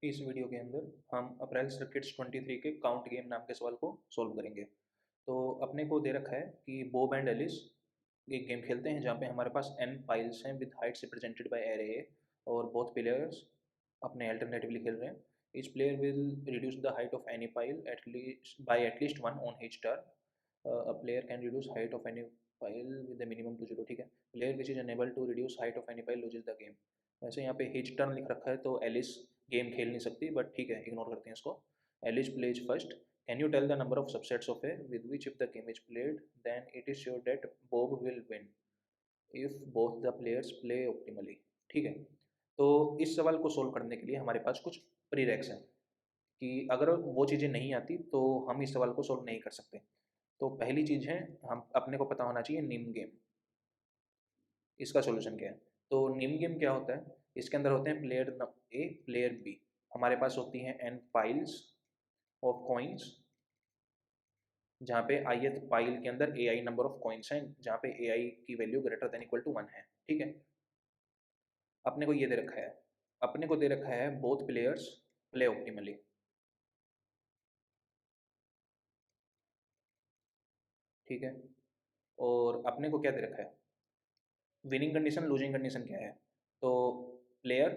इस वीडियो के अंदर हम अप्रैल सर्किट्स 23 के काउंट गेम नाम के सवाल को सॉल्व करेंगे। तो अपने को दे रखा है कि बॉब एंड एलिस एक गेम खेलते हैं जहाँ पे हमारे पास n पाइल्स हैं with heights represented by array A और बोथ प्लेयर्स अपने अल्टरनेटिवली खेल रहे हैं। Each player will reduce the height of any pile at least one on each turn. A player can reduce height of any pile with the minimum to zero. ठीक है, player which is unable to reduce height of any pile loses the game. वैसे यहाँ पे हीच turn लिख रखा है तो एलिस गेम खेल नहीं सकती, बट ठीक है, इग्नोर करते हैं इसको। Alice plays first. Can you tell the number of subsets of A with which if the game is played then it is sure that Bob will win if both the players play optimally. ठीक है, तो इस सवाल को solve करने के लिए हमारे पास कुछ प्रीरेक्स हैं कि अगर वो चीज़ें नहीं आती तो हम इस सवाल को सोल्व नहीं कर सकते। तो पहली चीज़ है, हम अपने को पता होना चाहिए निम गेम, इसका सॉल्यूशन क्या है। तो निम गेम क्या होता है, इसके अंदर होते हैं प्लेयर ए प्लेयर बी। हमारे पास होती हैं एन पाइल्स ऑफ कॉइन्स, जहाँ पे ith पाइल के अंदर ai नंबर ऑफ कॉइन्स हैं, जहाँ पे ai की value greater than equal to 1 है। ठीक है, अपने को ये दे रखा है, अपने को दे रखा है बोथ प्लेयर्स प्ले ऑप्टिमली। ठीक है, और अपने को क्या दे रखा है, विनिंग कंडीशन लूजिंग कंडीशन क्या है। तो प्लेयर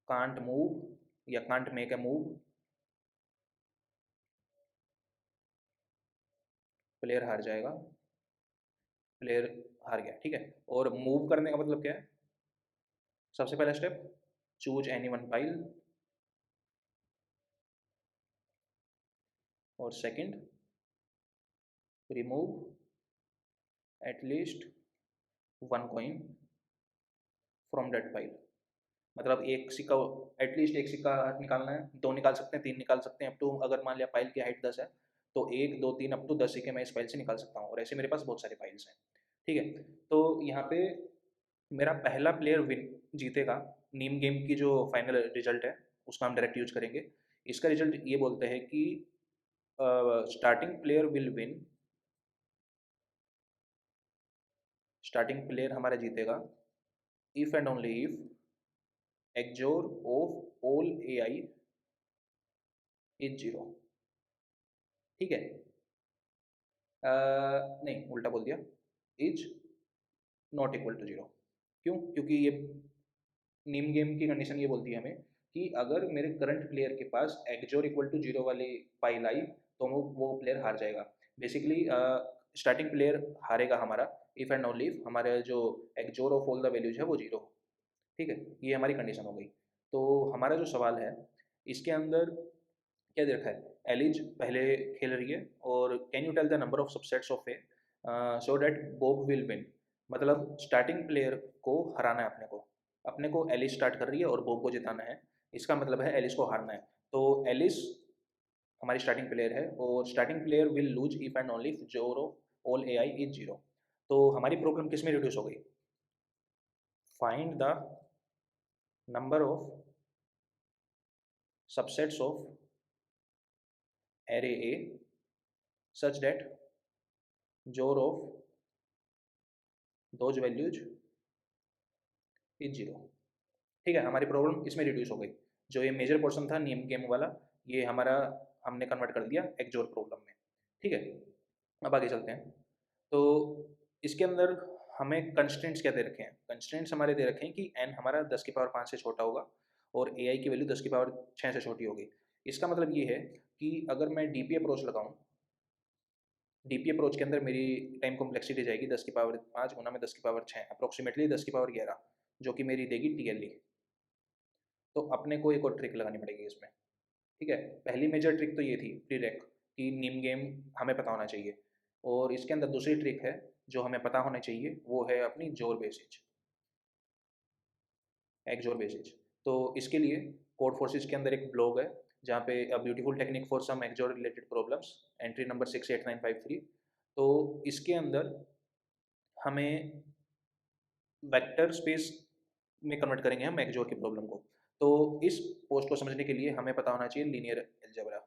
कांट मूव या can't make a move, player हार जाएगा, प्लेयर हार गया। ठीक है, और मूव करने का मतलब क्या है, सबसे पहला step choose any one pile, और second remove at least one coin from that pile. मतलब एक सिक्का, एटलीस्ट एक सिक्का निकालना है, दो निकाल सकते हैं, तीन निकाल सकते हैं, अप टू, अगर मान लिया पाइल की हाइट 10 है तो एक दो तीन अप टू 10 सिक्के मैं इस पाइल से निकाल सकता हूँ, और ऐसे मेरे पास बहुत सारे पाइल्स हैं। ठीक है, तो यहाँ पे मेरा पहला प्लेयर विन जीतेगा। नीम गेम की जो फाइनल रिजल्ट है उसका हम डायरेक्ट यूज करेंगे। इसका रिजल्ट ये बोलते हैं कि starting player will win, starting player हमारा जीतेगा if and only if XOR of all A I is zero. ठीक है, नहीं उल्टा बोल दिया, is not equal to zero. क्यों, क्योंकि ये नीम गेम की कंडीशन ये बोलती है हमें कि अगर मेरे करंट प्लेयर के पास एक्जोर इक्वल टू जीरो वाली पाइल आई तो वो प्लेयर हार जाएगा। बेसिकली स्टार्टिंग प्लेयर हारेगा हमारा इफ एंड ओनली इफ हमारे जो XOR of all the values है वो जीरो हो। ठीक है, ये हमारी कंडीशन हो गई। तो हमारा जो सवाल है इसके अंदर क्या दे रखा है, एलिज पहले खेल रही है और can you tell the number of subsets of A so that Bob will win. मतलब स्टार्टिंग प्लेयर को हराना है अपने को एलिस स्टार्ट कर रही है और बोब को जिताना है, इसका मतलब है एलिस को हारना है। तो एलिस हमारी स्टार्टिंग प्लेयर है और starting player will lose if and only if XOR of all A I is zero. तो हमारी प्रॉब्लम किस में रिड्यूस हो गई, find the number of subsets of array A such that XOR of those values is zero. ठीक है, हमारी problem इसमें रिड्यूस हो गई। जो ये मेजर पोर्शन था नीम गेम वाला, ये हमारा हमने कन्वर्ट कर दिया एक्जोर प्रॉब्लम में। ठीक है, अब आगे चलते हैं। तो इसके अंदर हमें कंस्ट्रेंट्स क्या दे रखे हैं, कंस्ट्रेंट्स हमारे दे रखे हैं कि एन हमारा 10 की पावर 5 से छोटा होगा और ए आई की वैल्यू 10 की पावर 6 से छोटी होगी। इसका मतलब ये है कि अगर मैं डी पी अप्रोच लगाऊँ, डी पी अप्रोच के अंदर मेरी टाइम कॉम्प्लेक्सिटी जाएगी 10 की पावर 5 गुना में 10 की पावर 6, अप्रोक्सीमेटली 10 की पावर 11, जो कि मेरी देगी टी एल ई। तो अपने को एक और ट्रिक लगानी पड़ेगी इसमें। ठीक है, पहली मेजर ट्रिक तो ये थी प्रीरेक कि निम गेम हमें पता होना चाहिए, और इसके अंदर दूसरी ट्रिक है जो हमें पता होना चाहिए, वो है अपनी जोर बेसिज, एक जोर बेसिज। तो इसके लिए कोड फोर्सेज के अंदर एक ब्लॉग है जहाँ पे a beautiful technique for some XOR related problems, entry number 68953। तो इसके अंदर हमें वेक्टर स्पेस में कन्वर्ट करेंगे हम एक्जोर की प्रॉब्लम को। तो इस पोस्ट को समझने के लिए हमें पता होना चाहिए लीनियर एल्जेब्रा।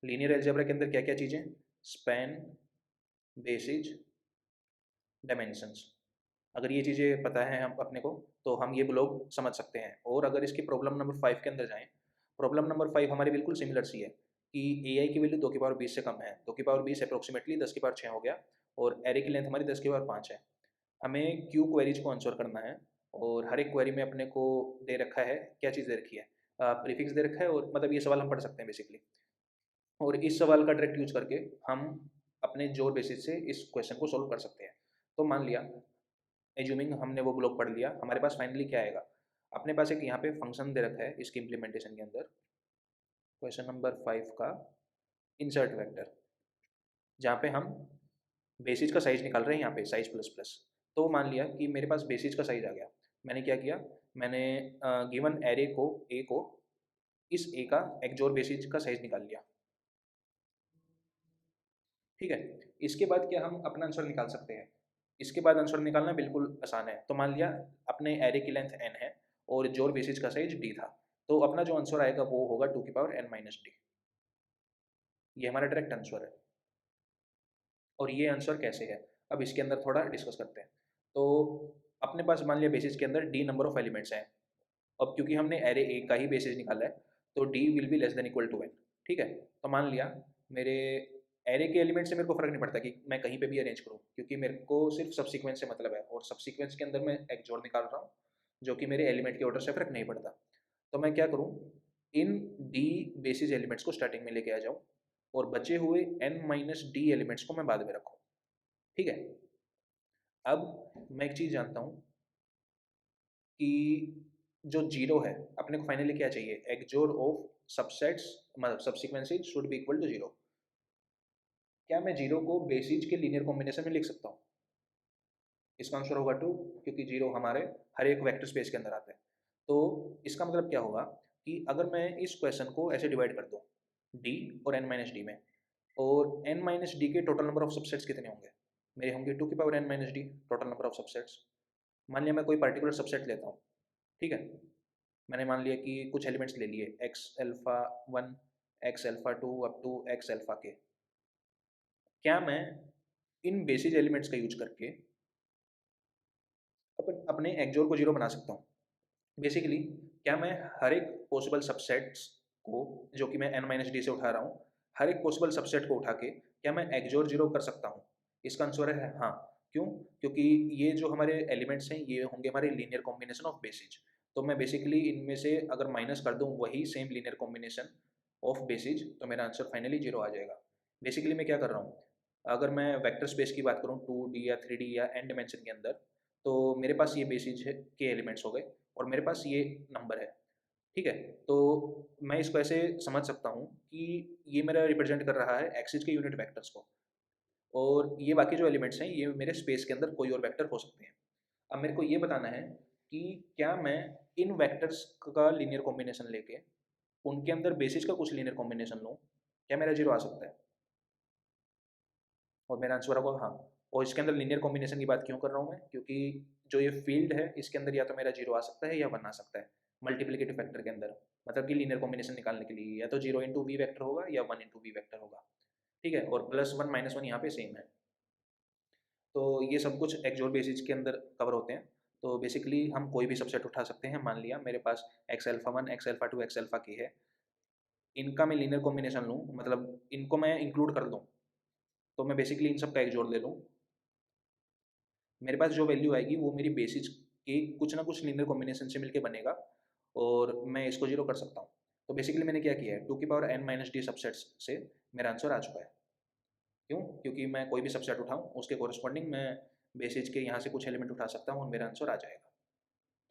लीनियर एल्जेब्रा के अंदर क्या क्या चीज़ें, स्पैन, बेसिज, डायमेंशंस। अगर ये चीज़ें पता है हम अपने को तो हम ये ब्लॉक समझ सकते हैं। और अगर इसकी प्रॉब्लम नंबर 5 के अंदर जाएँ, प्रॉब्लम नंबर 5 हमारी बिल्कुल सिमिलर सी है कि AI की वैल्यू 2 की पावर 20 से कम है, 2 की पावर 20 अप्रॉक्सिमेटली 10 की पावर 6 हो गया और एरे की लेंथ हमारी 10 की पावर 5 है। हमें क्यू क्वेरीज को आंसर करना है और हर एक क्वेरी में अपने को दे रखा है, क्या चीज़ दे रखी है, प्रीफिक्स दे रखा है और मतलब ये सवाल हम पढ़ सकते हैं बेसिकली। और इस सवाल का डायरेक्ट यूज करके हम अपने जोर बेसिस से इस क्वेश्चन को सॉल्व कर सकते हैं। तो मान लिया, एज्यूमिंग हमने वो ब्लॉक पढ़ लिया, हमारे पास फाइनली क्या आएगा। अपने पास एक यहाँ पे फंक्शन दे रखा है इसकी इम्प्लीमेंटेशन के अंदर, क्वेश्चन नंबर 5 का इंसर्ट वेक्टर, जहाँ पे हम बेसिस का साइज निकाल रहे हैं, यहाँ पे साइज प्लस प्लस। तो मान लिया कि मेरे पास बेसिस का साइज आ गया। मैंने क्या किया, मैंने गिवन एरे को, ए को, इस ए का एक जोर बेसिस का साइज निकाल लिया। ठीक है, इसके बाद क्या हम अपना आंसर निकाल सकते हैं। इसके बाद आंसर निकालना बिल्कुल आसान है। तो मान लिया अपने एरे की लेंथ n है और जोर बेसिस का साइज d था, तो अपना जो आंसर आएगा वो होगा 2 की पावर n माइनस डी। ये हमारा डायरेक्ट आंसर है। और ये आंसर कैसे है, अब इसके अंदर थोड़ा डिस्कस करते हैं। तो अपने पास मान लिया बेसिस के अंदर d नंबर ऑफ एलिमेंट्स हैं। अब क्योंकि हमने एरे ए का ही बेसिस निकाला है, तो d will be less than equal to n। ठीक है, तो मान लिया मेरे एरे के एलिमेंट से मेरे को फर्क नहीं पड़ता कि मैं कहीं पे भी अरेंज करूँ, क्योंकि मेरे को सिर्फ सब सीक्वेंस से मतलब है और सब सीक्वेंस के अंदर मैं एक जोड़ निकाल रहा हूँ जो कि मेरे एलिमेंट के ऑर्डर से फर्क नहीं पड़ता। तो मैं क्या करूँ, इन डी बेसिस एलिमेंट्स को स्टार्टिंग में लेके आ जाऊँ और बचे हुए n माइनस डी एलिमेंट्स को मैं बाद में रखूँ। ठीक है, अब मैं एक चीज़ जानता हूँ कि जो जीरो है, अपने को फाइनली क्या चाहिए, एक जोड़ ऑफ सबसेट्स, मतलब सब sequences should be equal to zero. क्या मैं जीरो को बेसिस के लीनियर कॉम्बिनेशन में लिख सकता हूँ? इसका आंसर होगा टू, क्योंकि जीरो हमारे हर एक वेक्टर स्पेस के अंदर आते हैं। तो इसका मतलब क्या होगा कि अगर मैं इस क्वेश्चन को ऐसे डिवाइड कर दूँ डी और एन माइनस डी में, और एन माइनस डी के टोटल नंबर ऑफ सबसेट्स कितने होंगे, मेरे होंगे 2 की power N minus D total number of subsets. मान लिया मैं कोई पर्टिकुलर सबसेट लेता हूँ। ठीक है, मैंने मान लिया कि कुछ एलिमेंट्स ले लिए X alpha 1, x alpha 2 up to X alpha K. क्या मैं इन बेसिस एलिमेंट्स का यूज करके अपने एक्सोर को जीरो बना सकता हूँ? बेसिकली क्या मैं हर एक पॉसिबल सबसेट्स को, जो कि मैं एन माइनस डी से उठा रहा हूँ, हर एक पॉसिबल सबसेट को उठा के क्या मैं एक्सोर जीरो कर सकता हूँ? इसका आंसर है हाँ। क्यों? क्योंकि ये जो हमारे एलिमेंट्स हैं ये होंगे हमारे लीनियर कॉम्बिनेशन ऑफ बेसिस। तो मैं बेसिकली इनमें से अगर माइनस कर दूँ वही same linear combination of basis, तो मेरा आंसर फाइनली जीरो आ जाएगा। बेसिकली मैं क्या कर रहा हूँ, अगर मैं वेक्टर स्पेस की बात करूँ 2D या 3D या एन डिमेंशन के अंदर, तो मेरे पास ये बेसिस है के एलिमेंट्स हो गए और मेरे पास ये नंबर है। ठीक है, तो मैं इसको ऐसे समझ सकता हूँ कि ये मेरा रिप्रेजेंट कर रहा है एक्सिस के यूनिट वेक्टर्स को, और ये बाकी जो एलिमेंट्स हैं ये मेरे स्पेस के अंदर कोई और वेक्टर हो सकते हैं। अब मेरे को ये बताना है कि क्या मैं इन वेक्टर्स का लीनियर कॉम्बिनेशन लेके उनके अंदर बेसिस का कुछ लीनियर कॉम्बिनेशन लूँ, क्या मेरा जीरो आ सकता है? और मेरा आंसर होगा हाँ। और इसके अंदर लीनियर कॉम्बिनेशन की बात क्यों कर रहा हूँ मैं, क्योंकि जो ये फील्ड है इसके अंदर या तो मेरा जीरो आ सकता है या वन आ सकता है मल्टीप्लिकेटिव फैक्टर के अंदर। मतलब कि लीनियर कॉम्बिनेशन निकालने के लिए या तो जीरो इंटू वी वैक्टर होगा या वन इंटू वी वैक्टर होगा। ठीक है, और प्लस वन माइनस वन यहाँ पे सेम है। तो ये सब कुछ एक्सोर बेसिस के अंदर कवर होते हैं। तो बेसिकली हम कोई भी सबसेट उठा सकते हैं। मान लिया मेरे पास x alpha 1, x alpha 2, x alpha k है, इनका मैं लीनियर कॉम्बिनेशन लूँ, मतलब इनको मैं इंक्लूड कर लूँ, तो मैं बेसिकली इन सब का एक जोड़ ले लूँ, मेरे पास जो वैल्यू आएगी वो मेरी बेसिस के कुछ ना कुछ लीनियर कॉम्बिनेशन से मिलके बनेगा और मैं इसको जीरो कर सकता हूँ। तो बेसिकली मैंने क्या किया है, 2 की power n minus D subsets से मेरा आंसर आ चुका है। क्यों? क्योंकि मैं कोई भी सबसेट उठाऊँ उसके कॉरस्पॉन्डिंग मैं बेसिस के यहाँ से कुछ एलिमेंट उठा सकता हूँ और मेरा आंसर आ जाएगा।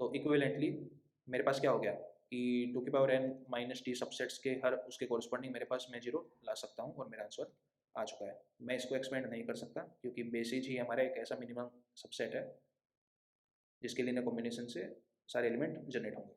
तो इक्विवेलेंटली मेरे पास क्या हो गया कि 2 की power n minus D subsets के हर उसके कॉरस्पॉन्डिंग मेरे पास मैं जीरो ला सकता हूँ और मेरा आंसर आ चुका है। मैं इसको एक्सपेंड नहीं कर सकता क्योंकि बेसिस ही हमारा एक ऐसा मिनिमम सबसेट है जिसके लीनियर कॉम्बिनेशन से सारे एलिमेंट जनरेट होंगे।